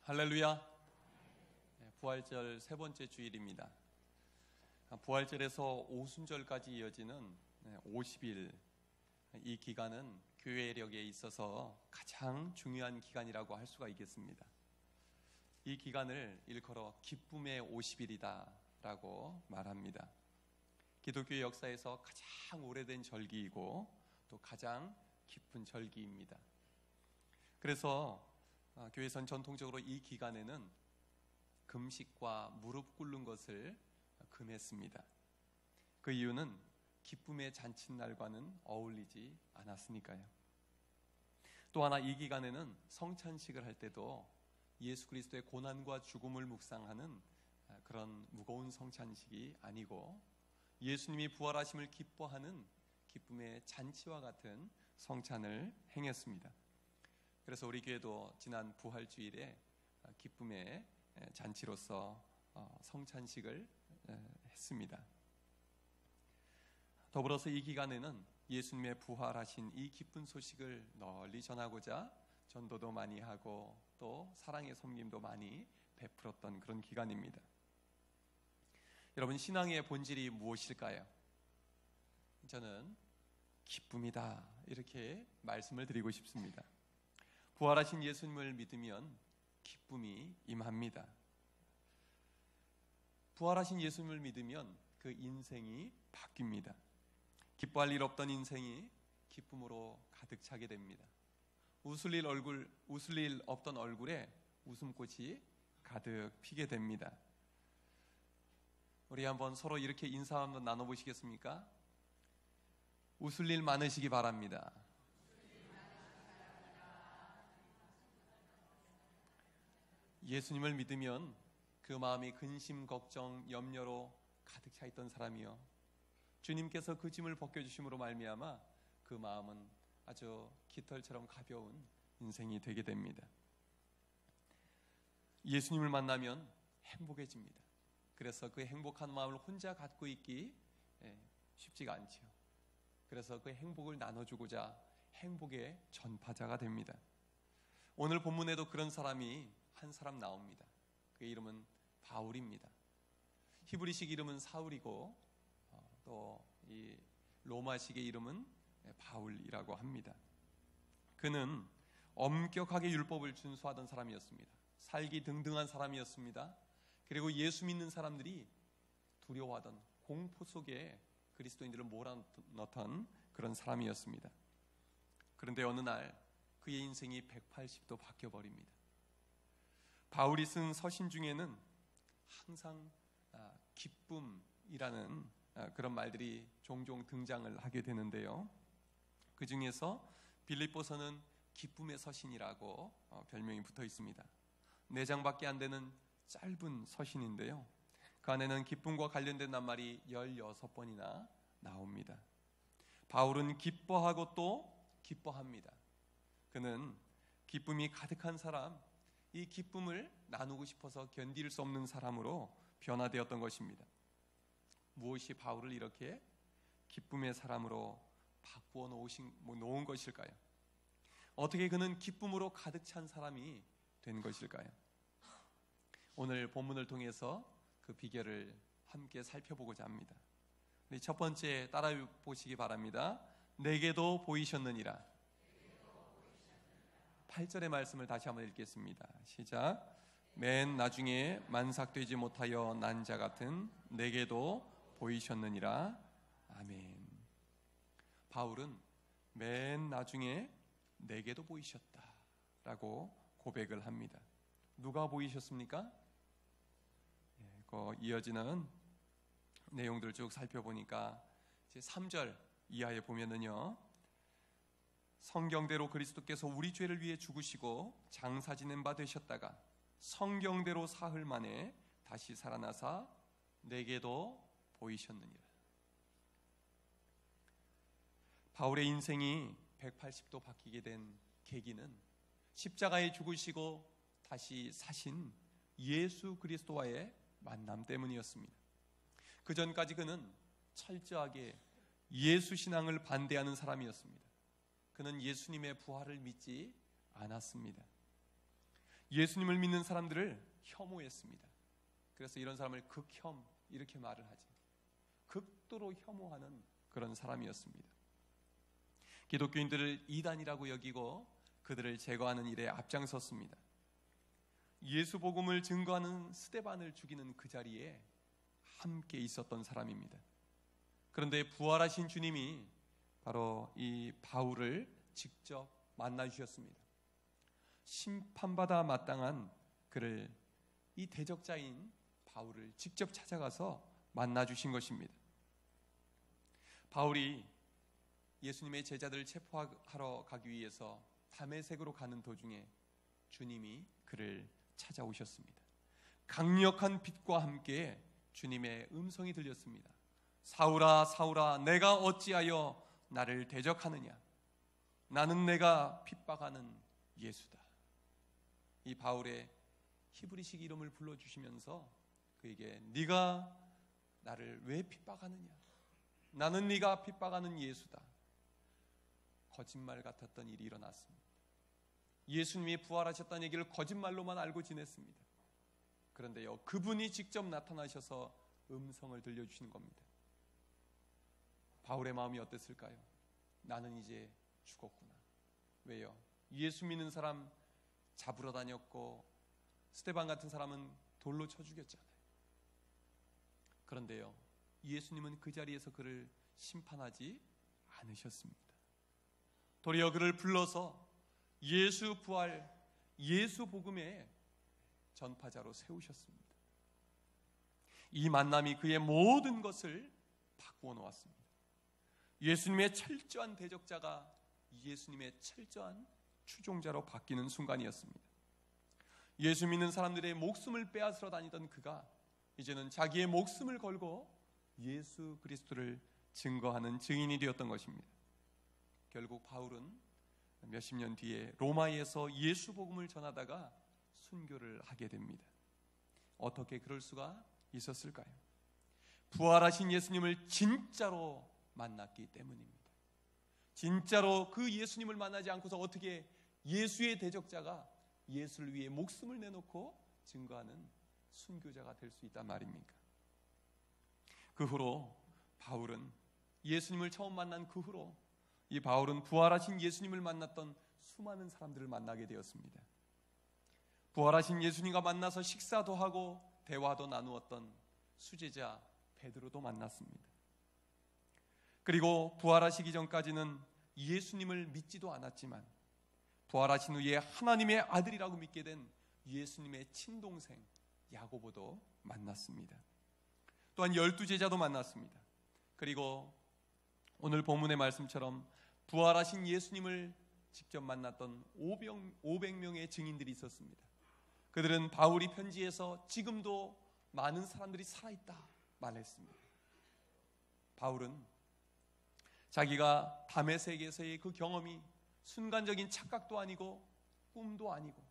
할렐루야. 부활절 세 번째 주일입니다. 부활절에서 오순절까지 이어지는 50일, 이 기간은 교회력에 있어서 가장 중요한 기간이라고 할 수가 있겠습니다. 이 기간을 일컬어 기쁨의 50일이다 라고 말합니다. 기독교 역사에서 가장 오래된 절기이고 또 가장 깊은 절기입니다. 그래서 교회에서는 전통적으로 이 기간에는 금식과 무릎 꿇는 것을 금했습니다. 그 이유는 기쁨의 잔칫날과는 어울리지 않았으니까요. 또 하나, 이 기간에는 성찬식을 할 때도 예수 그리스도의 고난과 죽음을 묵상하는 그런 무거운 성찬식이 아니고 예수님이 부활하심을 기뻐하는 기쁨의 잔치와 같은 성찬을 행했습니다. 그래서 우리 교회도 지난 부활주일에 기쁨의 잔치로서 성찬식을 했습니다. 더불어서 이 기간에는 예수님의 부활하신 이 기쁜 소식을 널리 전하고자 전도도 많이 하고 또 사랑의 섬김도 많이 베풀었던 그런 기간입니다. 여러분, 신앙의 본질이 무엇일까요? 저는 기쁨이다, 이렇게 말씀을 드리고 싶습니다. 부활하신 예수님을 믿으면 기쁨이 임합니다. 부활하신 예수님을 믿으면 그 인생이 바뀝니다. 기뻐할 일 없던 인생이 기쁨으로 가득 차게 됩니다. 웃을 일 없던 얼굴에 웃음꽃이 가득 피게 됩니다. 우리 한번 서로 이렇게 인사 한번 나눠보시겠습니까? 웃을 일 많으시기 바랍니다. 예수님을 믿으면 그 마음이 근심, 걱정, 염려로 가득 차 있던 사람이요, 주님께서 그 짐을 벗겨주심으로 말미암아 그 마음은 아주 깃털처럼 가벼운 인생이 되게 됩니다. 예수님을 만나면 행복해집니다. 그래서 그 행복한 마음을 혼자 갖고 있기 쉽지가 않죠. 그래서 그 행복을 나눠주고자 행복의 전파자가 됩니다. 오늘 본문에도 그런 사람이 한 사람 나옵니다. 그의 이름은 바울입니다. 히브리식 이름은 사울이고 또 이 로마식의 이름은 바울이라고 합니다. 그는 엄격하게 율법을 준수하던 사람이었습니다. 살기 등등한 사람이었습니다. 그리고 예수 믿는 사람들이 두려워하던 공포 속에 그리스도인들을 몰아넣던 그런 사람이었습니다. 그런데 어느 날 그의 인생이 180도 바뀌어버립니다. 바울이 쓴 서신 중에는 항상 기쁨이라는 그런 말들이 종종 등장을 하게 되는데요, 그 중에서 빌립보서는 기쁨의 서신이라고 별명이 붙어 있습니다. 4장밖에 안 되는 짧은 서신인데요, 그 안에는 기쁨과 관련된 낱말이 16번이나 나옵니다. 바울은 기뻐하고 또 기뻐합니다. 그는 기쁨이 가득한 사람, 이 기쁨을 나누고 싶어서 견딜 수 없는 사람으로 변화되었던 것입니다. 무엇이 바울을 이렇게 기쁨의 사람으로 바꾸어 놓은 것일까요? 어떻게 그는 기쁨으로 가득 찬 사람이 된 것일까요? 오늘 본문을 통해서 그 비결을 함께 살펴보고자 합니다. 첫 번째, 따라 보시기 바랍니다. 내게도 보이셨느니라. 8절의 말씀을 다시 한번 읽겠습니다. 시작. 맨 나중에 만삭되지 못하여 난 자 같은 내게도 보이셨느니라. 아멘. 바울은 맨 나중에 내게도 보이셨다 라고 고백을 합니다. 누가 보이셨습니까? 그 이어지는 내용들을 쭉 살펴보니까 이제 3절 이하에 보면은요, 성경대로 그리스도께서 우리 죄를 위해 죽으시고 장사 지낸 바 되셨다가 성경대로 사흘 만에 다시 살아나사 내게도 보이셨느니라. 바울의 인생이 180도 바뀌게 된 계기는 십자가에 죽으시고 다시 사신 예수 그리스도와의 만남 때문이었습니다. 그 전까지 그는 철저하게 예수 신앙을 반대하는 사람이었습니다. 그는 예수님의 부활을 믿지 않았습니다. 예수님을 믿는 사람들을 혐오했습니다. 그래서 이런 사람을 극혐 이렇게 말을 하죠. 극도로 혐오하는 그런 사람이었습니다. 기독교인들을 이단이라고 여기고 그들을 제거하는 일에 앞장섰습니다. 예수 복음을 증거하는 스데반을 죽이는 그 자리에 함께 있었던 사람입니다. 그런데 부활하신 주님이 바로 이 바울을 직접 만나 주셨습니다. 심판받아 마땅한 그를, 이 대적자인 바울을 직접 찾아가서 만나 주신 것입니다. 바울이 예수님의 제자들을 체포하러 가기 위해서 다메섹으로 가는 도중에 주님이 그를 찾아오셨습니다. 강력한 빛과 함께 주님의 음성이 들렸습니다. 사울아 사울아, 내가 어찌하여 나를 대적하느냐? 나는 내가 핍박하는 예수다. 이 바울의 히브리식 이름을 불러주시면서 그에게 네가 나를 왜 핍박하느냐? 나는 네가 핍박하는 예수다. 거짓말 같았던 일이 일어났습니다. 예수님이 부활하셨다는 얘기를 거짓말로만 알고 지냈습니다. 그런데요, 그분이 직접 나타나셔서 음성을 들려주시는 겁니다. 바울의 마음이 어땠을까요? 나는 이제 죽었구나. 왜요? 예수 믿는 사람 잡으러 다녔고 스데반 같은 사람은 돌로 쳐 죽였잖아요. 그런데요, 예수님은 그 자리에서 그를 심판하지 않으셨습니다. 도리어 그를 불러서 예수 부활, 예수 복음의 전파자로 세우셨습니다. 이 만남이 그의 모든 것을 바꾸어 놓았습니다. 예수님의 철저한 대적자가 예수님의 철저한 추종자로 바뀌는 순간이었습니다. 예수 믿는 사람들의 목숨을 빼앗으러 다니던 그가 이제는 자기의 목숨을 걸고 예수 그리스도를 증거하는 증인이 되었던 것입니다. 결국 바울은 몇십 년 뒤에 로마에서 예수 복음을 전하다가 순교를 하게 됩니다. 어떻게 그럴 수가 있었을까요? 부활하신 예수님을 진짜로 만났기 때문입니다. 진짜로 그 예수님을 만나지 않고서 어떻게 예수의 대적자가 예수를 위해 목숨을 내놓고 증거하는 순교자가 될 수 있단 말입니까? 그 후로 바울은 예수님을 처음 만난 그 후로 이 바울은 부활하신 예수님을 만났던 수많은 사람들을 만나게 되었습니다. 부활하신 예수님과 만나서 식사도 하고 대화도 나누었던 수제자 베드로도 만났습니다. 그리고 부활하시기 전까지는 예수님을 믿지도 않았지만 부활하신 후에 하나님의 아들이라고 믿게 된 예수님의 친동생 야고보도 만났습니다. 또한 12제자도 만났습니다. 그리고 오늘 본문의 말씀처럼 부활하신 예수님을 직접 만났던 500명의 증인들이 있었습니다. 그들은 바울이 편지에서 지금도 많은 사람들이 살아있다 말했습니다. 바울은 자기가 다메섹에서의 그 경험이 순간적인 착각도 아니고 꿈도 아니고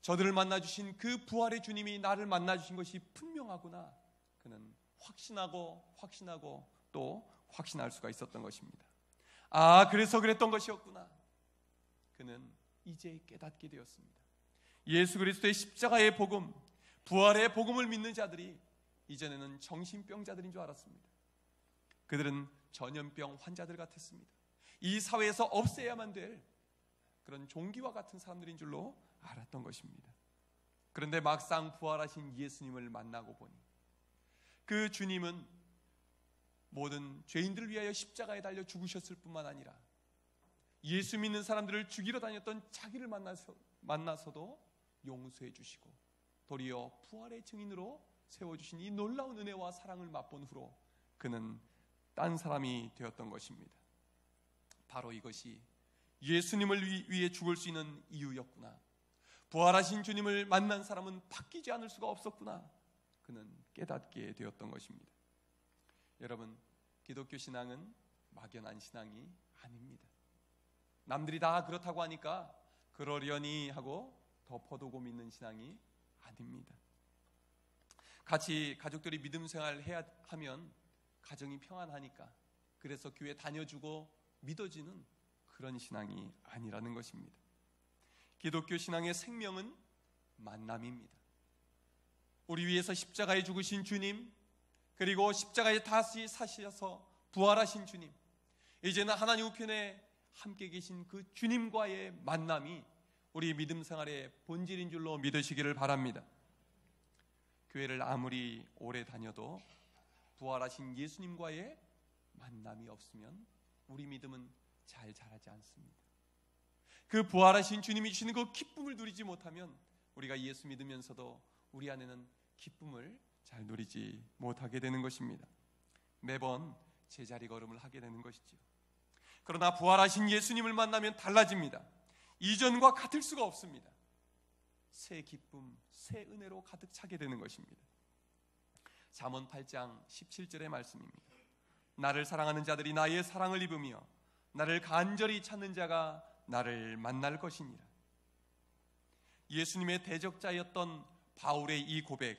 저들을 만나주신 그 부활의 주님이 나를 만나주신 것이 분명하구나, 그는 확신하고 또 확신할 수가 있었던 것입니다. 아, 그래서 그랬던 것이었구나. 그는 이제 깨닫게 되었습니다. 예수 그리스도의 십자가의 복음, 부활의 복음을 믿는 자들이 이전에는 정신병자들인 줄 알았습니다. 그들은 전염병 환자들 같았습니다. 이 사회에서 없애야만 될 그런 종기와 같은 사람들인 줄로 알았던 것입니다. 그런데 막상 부활하신 예수님을 만나고 보니 그 주님은 모든 죄인들을 위하여 십자가에 달려 죽으셨을 뿐만 아니라 예수 믿는 사람들을 죽이러 다녔던 자기를 만나서도 용서해 주시고 도리어 부활의 증인으로 세워주신 이 놀라운 은혜와 사랑을 맛본 후로 그는 딴 사람이 되었던 것입니다. 바로 이것이 예수님을 위해 죽을 수 있는 이유였구나. 부활하신 주님을 만난 사람은 바뀌지 않을 수가 없었구나. 그는 깨닫게 되었던 것입니다. 여러분, 기독교 신앙은 막연한 신앙이 아닙니다. 남들이 다 그렇다고 하니까 그러려니 하고 덮어두고 믿는 신앙이 아닙니다. 같이 가족들이 믿음 생활을 해야 하면 가정이 평안하니까 그래서 교회 다녀주고 믿어지는 그런 신앙이 아니라는 것입니다. 기독교 신앙의 생명은 만남입니다. 우리 위해서 십자가에 죽으신 주님, 그리고 십자가에 다시 사셔서 부활하신 주님, 이제는 하나님 우편에 함께 계신 그 주님과의 만남이 우리 믿음 생활의 본질인 줄로 믿으시기를 바랍니다. 교회를 아무리 오래 다녀도 부활하신 예수님과의 만남이 없으면 우리 믿음은 잘 자라지 않습니다. 그 부활하신 주님이 주시는 그 기쁨을 누리지 못하면 우리가 예수 믿으면서도 우리 안에는 기쁨을 잘 누리지 못하게 되는 것입니다. 매번 제자리 걸음을 하게 되는 것이죠. 그러나 부활하신 예수님을 만나면 달라집니다. 이전과 같을 수가 없습니다. 새 기쁨, 새 은혜로 가득 차게 되는 것입니다. 잠언 8장 17절의 말씀입니다. 나를 사랑하는 자들이 나의 사랑을 입으며 나를 간절히 찾는 자가 나를 만날 것이니라. 예수님의 대적자였던 바울의 이 고백,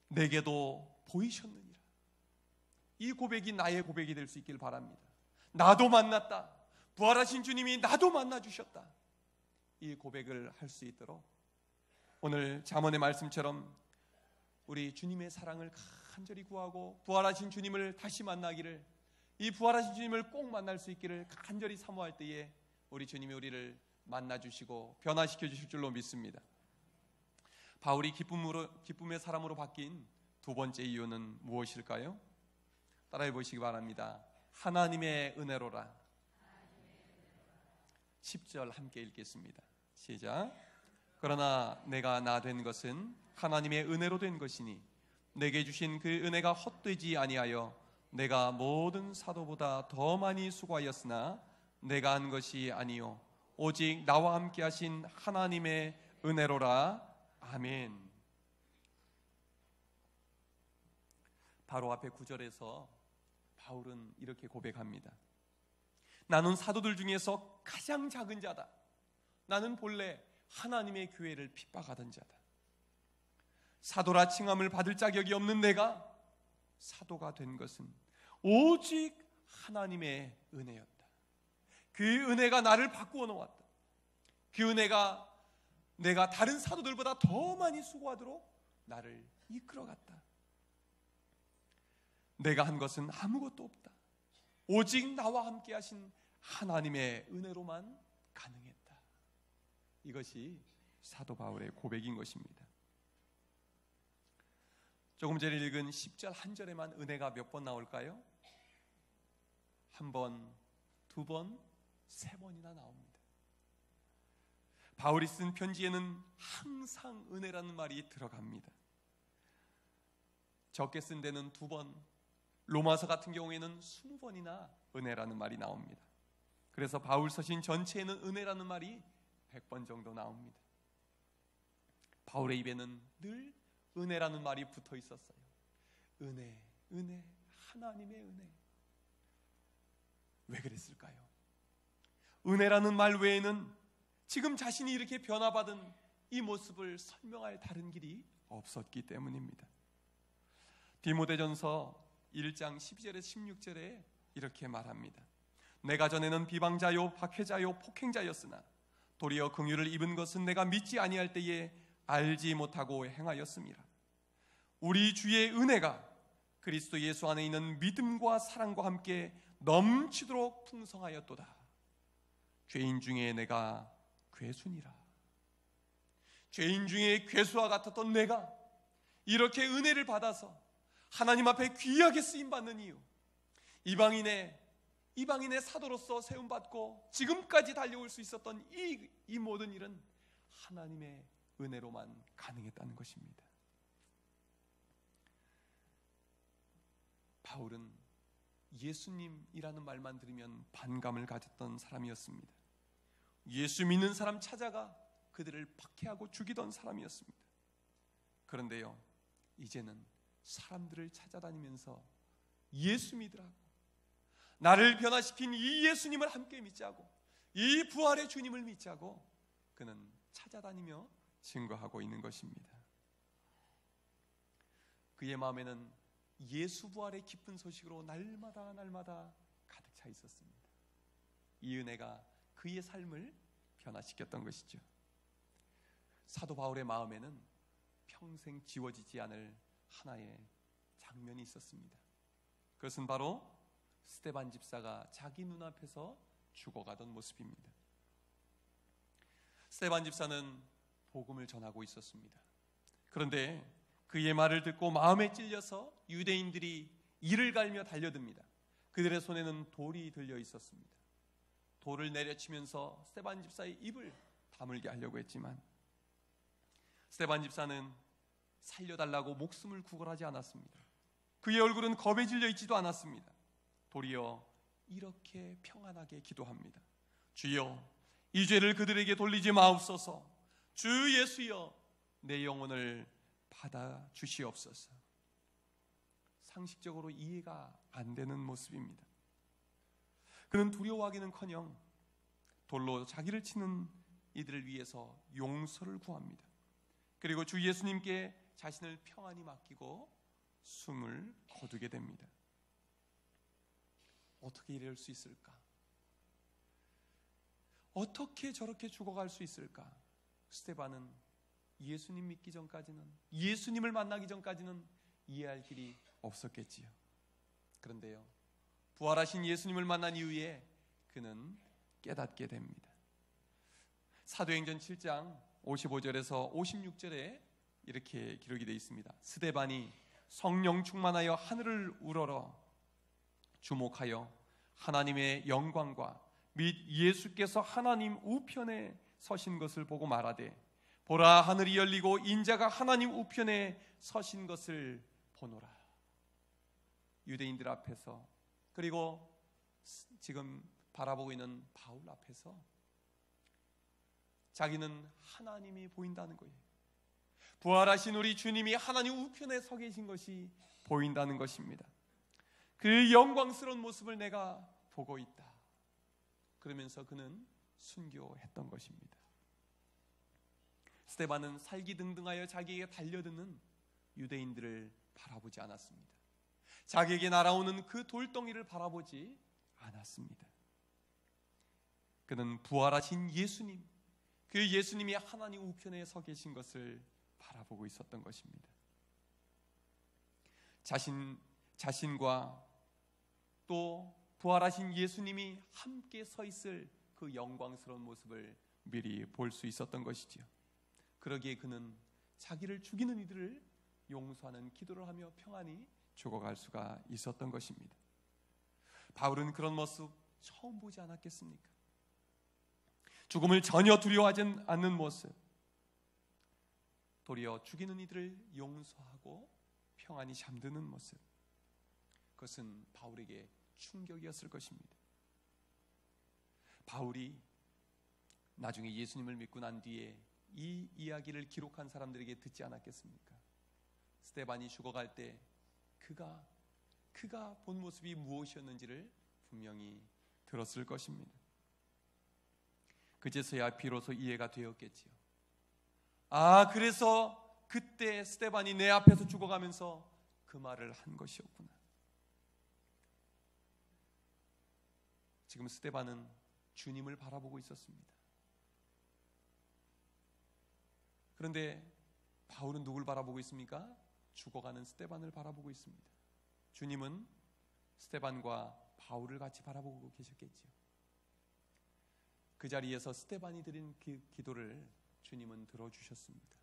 내게도 보이셨느니라. 이 고백이 나의 고백이 될 수 있길 바랍니다. 나도 만났다. 부활하신 주님이 나도 만나주셨다. 이 고백을 할 수 있도록 오늘 잠언의 말씀처럼 우리 주님의 사랑을 간절히 구하고 부활하신 주님을 다시 만나기를, 이 부활하신 주님을 꼭 만날 수 있기를 간절히 사모할 때에 우리 주님이 우리를 만나주시고 변화시켜 주실 줄로 믿습니다. 바울이 기쁨의 사람으로 바뀐 두 번째 이유는 무엇일까요? 따라해 보시기 바랍니다. 하나님의 은혜로라. 10절 함께 읽겠습니다. 시작. 그러나 내가 나 된 것은 하나님의 은혜로 된 것이니 내게 주신 그 은혜가 헛되지 아니하여 내가 모든 사도보다 더 많이 수고하였으나 내가 한 것이 아니요 오직 나와 함께 하신 하나님의 은혜로라. 아멘. 바로 앞에 9절에서 바울은 이렇게 고백합니다. 나는 사도들 중에서 가장 작은 자다. 나는 본래 하나님의 교회를 핍박하던 자다. 사도라 칭함을 받을 자격이 없는 내가 사도가 된 것은 오직 하나님의 은혜였다. 그 은혜가 나를 바꾸어 놓았다. 그 은혜가 내가 다른 사도들보다 더 많이 수고하도록 나를 이끌어갔다. 내가 한 것은 아무것도 없다. 오직 나와 함께 하신 하나님의 은혜로만 가능했다. 이것이 사도 바울의 고백인 것입니다. 조금 전에 읽은 10절 한 절에만 은혜가 몇 번 나올까요? 한 번, 두 번, 세 번이나 나옵니다. 바울이 쓴 편지에는 항상 은혜라는 말이 들어갑니다. 적게 쓴 데는 두 번, 로마서 같은 경우에는 20번이나 은혜라는 말이 나옵니다. 그래서 바울 서신 전체에는 은혜라는 말이 100번 정도 나옵니다. 바울의 입에는 늘 은혜라는 말이 붙어 있었어요. 은혜, 은혜, 하나님의 은혜. 왜 그랬을까요? 은혜라는 말 외에는 지금 자신이 이렇게 변화받은 이 모습을 설명할 다른 길이 없었기 때문입니다. 디모데전서 1장 12절에서 16절에 이렇게 말합니다. 내가 전에는 비방자요 박해자요 폭행자였으나 도리어 긍휼을 입은 것은 내가 믿지 아니할 때에 알지 못하고 행하였음이라. 우리 주의 은혜가 그리스도 예수 안에 있는 믿음과 사랑과 함께 넘치도록 풍성하였도다. 죄인 중에 내가 괴순이라. 죄인 중에 괴수와 같았던 내가 이렇게 은혜를 받아서 하나님 앞에 귀하게 쓰임받는 이유, 이방인의 사도로서 세움받고 지금까지 달려올 수 있었던 이 모든 일은 하나님의 은혜로만 가능했다는 것입니다. 바울은 예수님이라는 말만 들으면 반감을 가졌던 사람이었습니다. 예수 믿는 사람 찾아가 그들을 박해하고 죽이던 사람이었습니다. 그런데요, 이제는 사람들을 찾아다니면서 예수 믿으라고, 나를 변화시킨 이 예수님을 함께 믿자고, 이 부활의 주님을 믿자고 그는 찾아다니며 증거하고 있는 것입니다. 그의 마음에는 예수 부활의 기쁜 소식으로 날마다 가득 차 있었습니다. 이 은혜가 그의 삶을 변화시켰던 것이죠. 사도 바울의 마음에는 평생 지워지지 않을 하나의 장면이 있었습니다. 그것은 바로 스데반 집사가 자기 눈앞에서 죽어가던 모습입니다. 스데반 집사는 복음을 전하고 있었습니다. 그런데 그의 말을 듣고 마음에 찔려서 유대인들이 이를 갈며 달려듭니다. 그들의 손에는 돌이 들려 있었습니다. 돌을 내려치면서 스데반 집사의 입을 다물게 하려고 했지만 스데반 집사는 살려달라고 목숨을 구걸하지 않았습니다. 그의 얼굴은 겁에 질려 있지도 않았습니다. 도리어 이렇게 평안하게 기도합니다. 주여, 이 죄를 그들에게 돌리지 마옵소서. 주 예수여, 내 영혼을 받아 주시옵소서. 상식적으로 이해가 안 되는 모습입니다. 그는 두려워하기는커녕 돌로 자기를 치는 이들을 위해서 용서를 구합니다. 그리고 주 예수님께 자신을 평안히 맡기고 숨을 거두게 됩니다. 어떻게 이럴 수 있을까? 어떻게 저렇게 죽어갈 수 있을까? 스데반은 예수님 믿기 전까지는, 예수님을 만나기 전까지는 이해할 길이 없었겠지요. 그런데요, 부활하신 예수님을 만난 이후에 그는 깨닫게 됩니다. 사도행전 7장 55절에서 56절에 이렇게 기록이 되어 있습니다. 스데반이 성령 충만하여 하늘을 우러러 주목하여 하나님의 영광과 및 예수께서 하나님 우편에 서신 것을 보고 말하되, 보라, 하늘이 열리고 인자가 하나님 우편에 서신 것을 보노라. 유대인들 앞에서, 그리고 지금 바라보고 있는 바울 앞에서 자기는 하나님이 보인다는 거예요. 부활하신 우리 주님이 하나님 우편에 서 계신 것이 보인다는 것입니다. 그 영광스러운 모습을 내가 보고 있다. 그러면서 그는 순교했던 것입니다. 스데반은 살기등등하여 자기에게 달려드는 유대인들을 바라보지 않았습니다. 자기에게 날아오는 그 돌덩이를 바라보지 않았습니다. 그는 부활하신 예수님, 그 예수님이 하나님 우편에 서 계신 것을 바라보고 있었던 것입니다. 자신과 또 부활하신 예수님이 함께 서 있을 그 영광스러운 모습을 미리 볼 수 있었던 것이지요. 그러기에 그는 자기를 죽이는 이들을 용서하는 기도를 하며 평안히 죽어갈 수가 있었던 것입니다. 바울은 그런 모습 처음 보지 않았겠습니까? 죽음을 전혀 두려워하지 않는 모습, 도리어 죽이는 이들을 용서하고 평안히 잠드는 모습, 그것은 바울에게 충격이었을 것입니다. 바울이 나중에 예수님을 믿고 난 뒤에 이 이야기를 기록한 사람들에게 듣지 않았겠습니까? 스데반이 죽어갈 때 그가 본 모습이 무엇이었는지를 분명히 들었을 것입니다. 그제서야 비로소 이해가 되었겠지요. 아, 그래서 그때 스데반이 내 앞에서 죽어가면서 그 말을 한 것이었구나. 지금 스데반은 주님을 바라보고 있었습니다. 그런데 바울은 누굴 바라보고 있습니까? 죽어가는 스데반을 바라보고 있습니다. 주님은 스데반과 바울을 같이 바라보고 계셨겠지요. 그 자리에서 스데반이 드린 기도를 주님은 들어주셨습니다.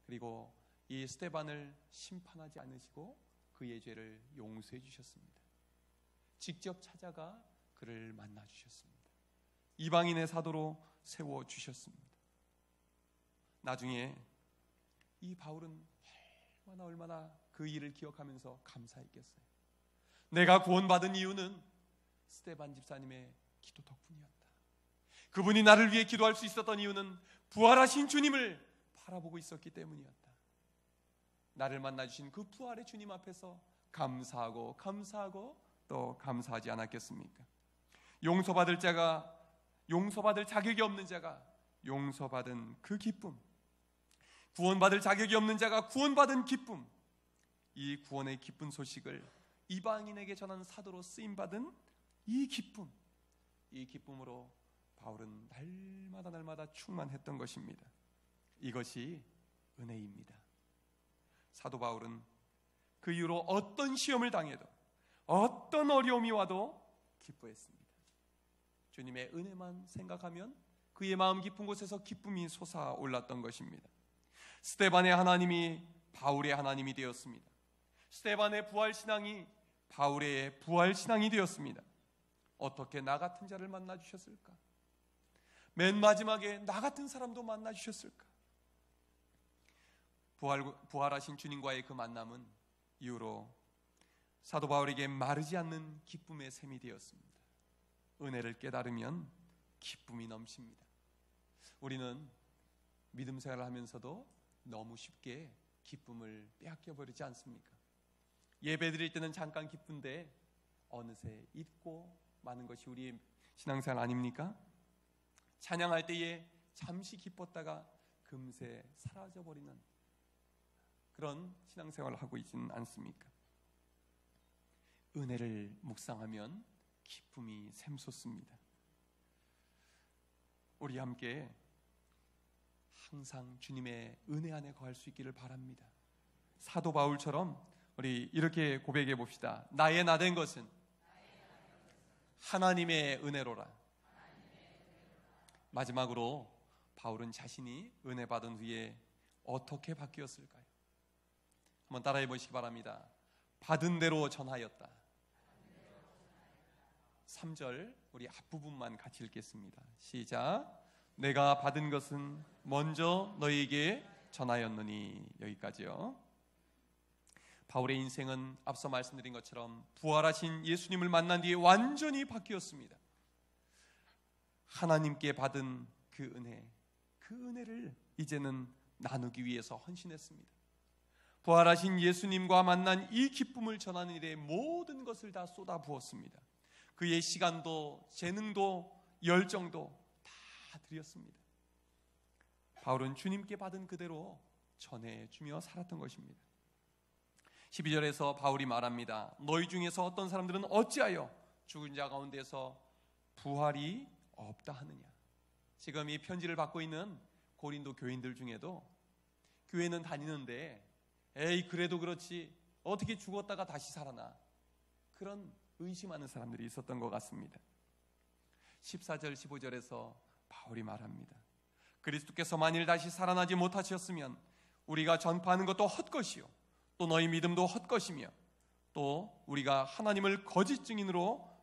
그리고 이 스데반을 심판하지 않으시고 그의 죄를 용서해 주셨습니다. 직접 찾아가 그를 만나 주셨습니다. 이방인의 사도로 세워 주셨습니다. 나중에 이 바울은 얼마나 그 일을 기억하면서 감사했겠어요. 내가 구원받은 이유는 스데반 집사님의 기도 덕분이었다. 그분이 나를 위해 기도할 수 있었던 이유는 부활하신 주님을 바라보고 있었기 때문이었다. 나를 만나주신 그 부활의 주님 앞에서 감사하고 또 감사하지 않았겠습니까? 용서받을 자격이 없는 자가 용서받은 그 기쁨, 구원받을 자격이 없는 자가 구원받은 기쁨, 이 구원의 기쁜 소식을 이방인에게 전하는 사도로 쓰임받은 이 기쁨으로 바울은 날마다 충만했던 것입니다. 이것이 은혜입니다. 사도 바울은 그 이후로 어떤 시험을 당해도 어떤 어려움이 와도 기뻐했습니다. 주님의 은혜만 생각하면 그의 마음 깊은 곳에서 기쁨이 솟아올랐던 것입니다. 스데반의 하나님이 바울의 하나님이 되었습니다. 스데반의 부활신앙이 바울의 부활신앙이 되었습니다. 어떻게 나 같은 자를 만나 주셨을까? 맨 마지막에 나 같은 사람도 만나 주셨을까? 부활하신 주님과의 그 만남은 이후로 사도 바울에게 마르지 않는 기쁨의 샘이 되었습니다. 은혜를 깨달으면 기쁨이 넘칩니다. 우리는 믿음 생활을 하면서도 너무 쉽게 기쁨을 빼앗겨 버리지 않습니까? 예배 드릴 때는 잠깐 기쁜데 어느새 잊고 마는 것이 우리의 신앙생활 아닙니까? 찬양할 때에 잠시 기뻤다가 금세 사라져버리는 그런 신앙생활을 하고 있지는 않습니까? 은혜를 묵상하면 기쁨이 샘솟습니다. 우리 함께 항상 주님의 은혜 안에 거할 수 있기를 바랍니다. 사도 바울처럼 우리 이렇게 고백해 봅시다. 나의 나 된 것은 하나님의 은혜로라. 마지막으로 바울은 자신이 은혜 받은 후에 어떻게 바뀌었을까요? 한번 따라해 보시기 바랍니다. 받은 대로 전하였다. 3절 우리 앞부분만 같이 읽겠습니다. 시작. 내가 받은 것은 먼저 너희에게 전하였느니. 여기까지요. 바울의 인생은 앞서 말씀드린 것처럼 부활하신 예수님을 만난 뒤에 완전히 바뀌었습니다. 하나님께 받은 그 은혜를 이제는 나누기 위해서 헌신했습니다. 부활하신 예수님과 만난 이 기쁨을 전하는 일에 모든 것을 다 쏟아부었습니다. 그의 시간도 재능도 열정도 다 드렸습니다. 바울은 주님께 받은 그대로 전해주며 살았던 것입니다. 12절에서 바울이 말합니다. 너희 중에서 어떤 사람들은 어찌하여 죽은 자 가운데서 부활이 없다 하느냐. 지금 이 편지를 받고 있는 고린도 교인들 중에도 교회는 다니는데 에이 그래도 그렇지 어떻게 죽었다가 다시 살아나, 그런 의심하는 사람들이 있었던 것 같습니다. 14절 15절에서 바울이 말합니다. 그리스도께서 만일 다시 살아나지 못하셨으면 우리가 전파하는 것도 헛것이요 또 너희 믿음도 헛것이며 또 우리가 하나님의 거짓 증인으로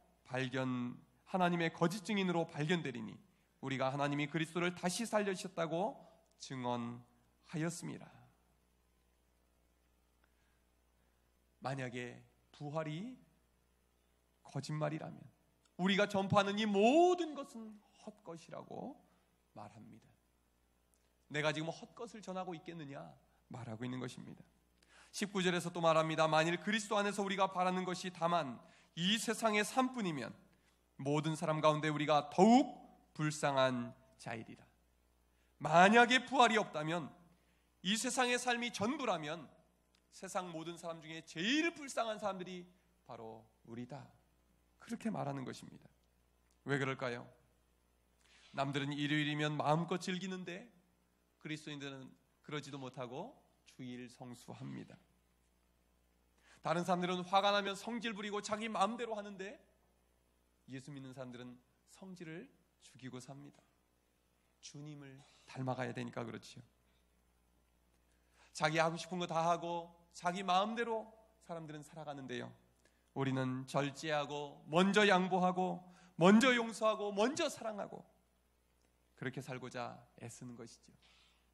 발견되리니 우리가 하나님이 그리스도를 다시 살려주셨다고 증언하였습니다. 만약에 부활이 거짓말이라면 우리가 전파하는 이 모든 것은 헛것이라고 말합니다. 내가 지금 헛것을 전하고 있겠느냐 말하고 있는 것입니다. 19절에서 또 말합니다. 만일 그리스도 안에서 우리가 바라는 것이 다만 이 세상의 삶뿐이면 모든 사람 가운데 우리가 더욱 불쌍한 자이리라. 만약에 부활이 없다면, 이 세상의 삶이 전부라면 세상 모든 사람 중에 제일 불쌍한 사람들이 바로 우리다, 그렇게 말하는 것입니다. 왜 그럴까요? 남들은 일요일이면 마음껏 즐기는데 그리스도인들은 그러지도 못하고 주일 성수합니다. 다른 사람들은 화가 나면 성질 부리고 자기 마음대로 하는데 예수 믿는 사람들은 성질을 죽이고 삽니다. 주님을 닮아가야 되니까 그렇지요. 자기 하고 싶은 거 다 하고 자기 마음대로 사람들은 살아가는데요, 우리는 절제하고 먼저 양보하고 먼저 용서하고 먼저 사랑하고 그렇게 살고자 애쓰는 것이죠.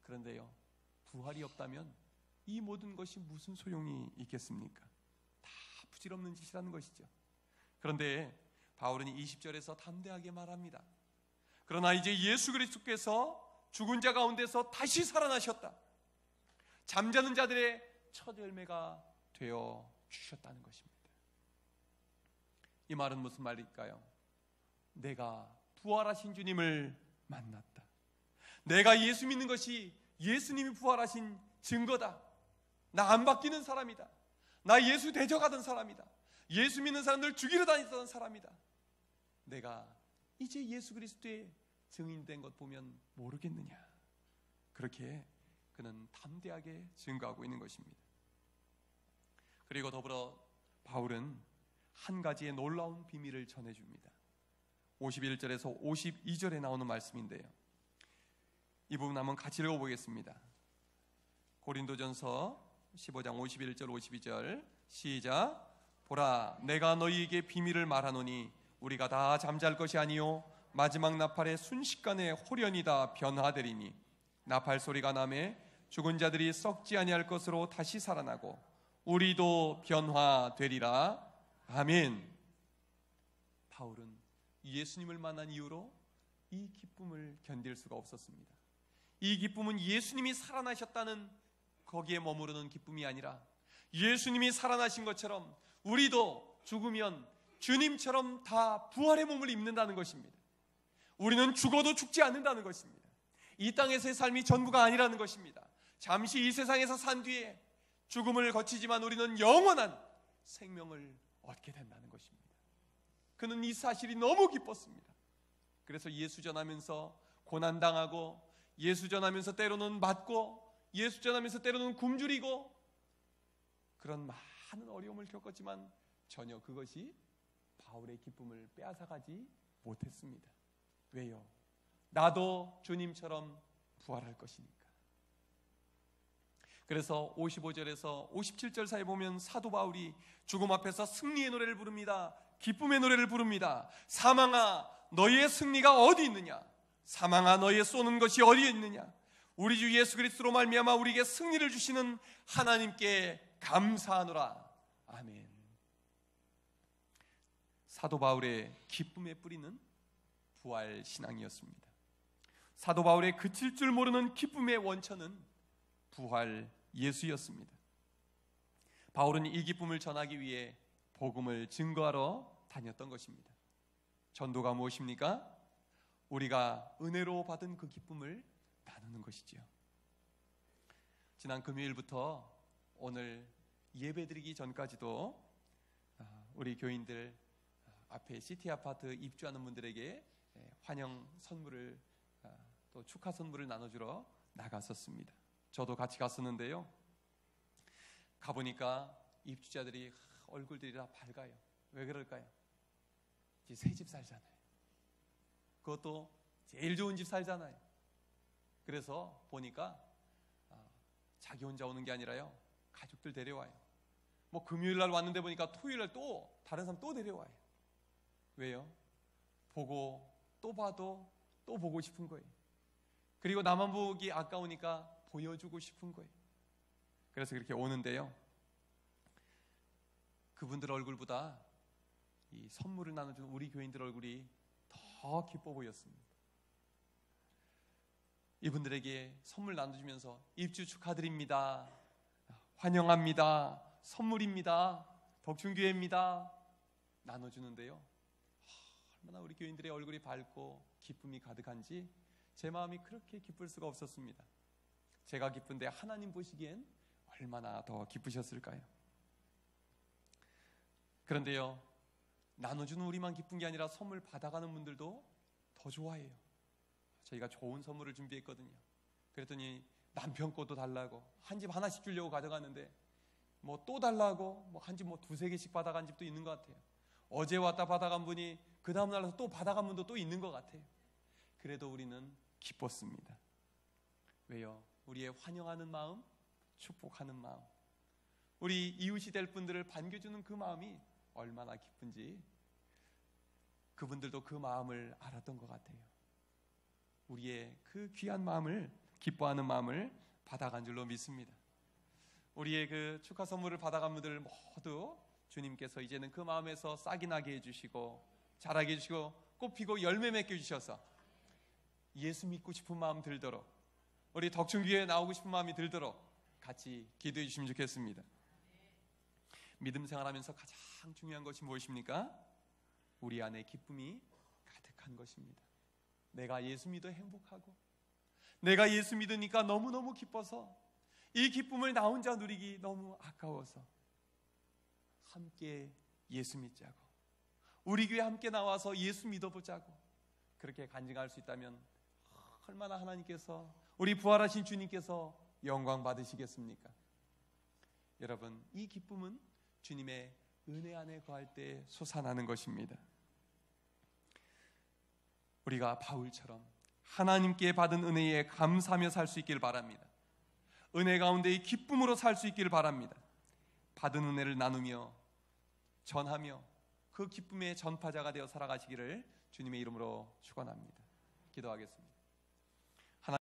그런데요, 부활이 없다면 이 모든 것이 무슨 소용이 있겠습니까? 다 부질없는 짓이라는 것이죠. 그런데 바울은 20절에서 담대하게 말합니다. 그러나 이제 예수 그리스도께서 죽은 자 가운데서 다시 살아나셨다. 잠자는 자들의 첫 열매가 되어 주셨다는 것입니다. 이 말은 무슨 말일까요? 내가 부활하신 주님을 만났다. 내가 예수 믿는 것이 예수님이 부활하신 증거다. 나 안 바뀌는 사람이다. 나 예수 대적하던 사람이다. 예수 믿는 사람들 죽이러 다니던 사람이다. 내가 이제 예수 그리스도의 증인된 것 보면 모르겠느냐. 그렇게 그는 담대하게 증거하고 있는 것입니다. 그리고 더불어 바울은 한 가지의 놀라운 비밀을 전해줍니다. 51절에서 52절에 나오는 말씀인데요, 이 부분 한번 같이 읽어보겠습니다. 고린도전서 15장 51절 52절 시작. 보라, 내가 너희에게 비밀을 말하노니 우리가 다 잠잘 것이 아니요 마지막 나팔의 순식간에 홀연히 다 변화되리니 나팔 소리가 나매 죽은 자들이 썩지 아니할 것으로 다시 살아나고 우리도 변화되리라. 아멘. 바울은 예수님을 만난 이후로 이 기쁨을 견딜 수가 없었습니다. 이 기쁨은 예수님이 살아나셨다는 거기에 머무르는 기쁨이 아니라 예수님이 살아나신 것처럼 우리도 죽으면 주님처럼 다 부활의 몸을 입는다는 것입니다. 우리는 죽어도 죽지 않는다는 것입니다. 이 땅에서의 삶이 전부가 아니라는 것입니다. 잠시 이 세상에서 산 뒤에 죽음을 거치지만 우리는 영원한 생명을 얻게 된다는 것입니다. 그는 이 사실이 너무 기뻤습니다. 그래서 예수 전하면서 고난당하고, 예수 전하면서 때로는 맞고, 예수 전하면서 때로는 굶주리고, 그런 많은 어려움을 겪었지만 전혀 그것이 바울의 기쁨을 빼앗아가지 못했습니다. 왜요? 나도 주님처럼 부활할 것이니까. 그래서 55절에서 57절 사이에 보면 사도 바울이 죽음 앞에서 승리의 노래를 부릅니다. 기쁨의 노래를 부릅니다. 사망아, 너희의 승리가 어디 있느냐? 사망아, 너희의 쏘는 것이 어디에 있느냐? 우리 주 예수 그리스도로 말미암아 우리에게 승리를 주시는 하나님께 감사하노라. 아멘. 사도 바울의 기쁨의 뿌리는 부활 신앙이었습니다. 사도 바울의 그칠 줄 모르는 기쁨의 원천은 부활 예수였습니다. 바울은 이 기쁨을 전하기 위해 복음을 증거하러 다녔던 것입니다. 전도가 무엇입니까? 우리가 은혜로 받은 그 기쁨을 나누는 것이지요. 지난 금요일부터 오늘 예배드리기 전까지도 우리 교인들 앞에 시티 아파트 입주하는 분들에게 환영 선물을, 또 축하 선물을 나눠주러 나갔었습니다. 저도 같이 갔었는데요, 가보니까 입주자들이 얼굴들이 다 밝아요. 왜 그럴까요? 이제 새 집 살잖아요. 그것도 제일 좋은 집 살잖아요. 그래서 보니까 자기 혼자 오는 게 아니라요, 가족들 데려와요. 뭐 금요일 날 왔는데 보니까 토요일 날 또 다른 사람 또 데려와요. 왜요? 보고 또 봐도 또 보고 싶은 거예요. 그리고 나만 보기 아까우니까 보여주고 싶은 거예요. 그래서 그렇게 오는데요, 그분들 얼굴보다 이 선물을 나눠주는 우리 교인들 얼굴이 더 기뻐 보였습니다. 이분들에게 선물 나눠주면서 입주 축하드립니다, 환영합니다, 선물입니다, 덕춘교회입니다 나눠주는데요, 얼마나 우리 교인들의 얼굴이 밝고 기쁨이 가득한지 제 마음이 그렇게 기쁠 수가 없었습니다. 제가 기쁜데 하나님 보시기엔 얼마나 더 기쁘셨을까요? 그런데요, 나눠주는 우리만 기쁜 게 아니라 선물 받아가는 분들도 더 좋아해요. 저희가 좋은 선물을 준비했거든요. 그랬더니 남편 것도 달라고 한 집 하나씩 주려고 가져갔는데 뭐 또 달라고 뭐 한 집 뭐 두세 개씩 받아간 집도 있는 것 같아요. 어제 왔다 받아간 분이 그 다음날 와서 또 받아간 분도 또 있는 것 같아요. 그래도 우리는 기뻤습니다. 왜요? 우리의 환영하는 마음, 축복하는 마음, 우리 이웃이 될 분들을 반겨주는 그 마음이 얼마나 기쁜지 그분들도 그 마음을 알았던 것 같아요. 우리의 그 귀한 마음을, 기뻐하는 마음을 받아간 줄로 믿습니다. 우리의 그 축하 선물을 받아간 분들 모두 주님께서 이제는 그 마음에서 싹이 나게 해주시고 자라게 해주시고 꽃피고 열매 맺게 해주셔서 예수 믿고 싶은 마음 들도록, 우리 덕춘교회에 나오고 싶은 마음이 들도록 같이 기도해 주시면 좋겠습니다. 믿음 생활하면서 가장 중요한 것이 무엇입니까? 우리 안에 기쁨이 가득한 것입니다. 내가 예수 믿어 행복하고, 내가 예수 믿으니까 너무너무 기뻐서, 이 기쁨을 나 혼자 누리기 너무 아까워서 함께 예수 믿자고, 우리 교회 함께 나와서 예수 믿어보자고 그렇게 간증할 수 있다면 얼마나 하나님께서, 우리 부활하신 주님께서 영광 받으시겠습니까? 여러분, 이 기쁨은 주님의 은혜 안에 거할 때 솟아나는 것입니다. 우리가 바울처럼 하나님께 받은 은혜에 감사하며 살 수 있기를 바랍니다. 은혜 가운데의 기쁨으로 살 수 있기를 바랍니다. 받은 은혜를 나누며 전하며 그 기쁨의 전파자가 되어 살아가시기를 주님의 이름으로 축원합니다. 기도하겠습니다.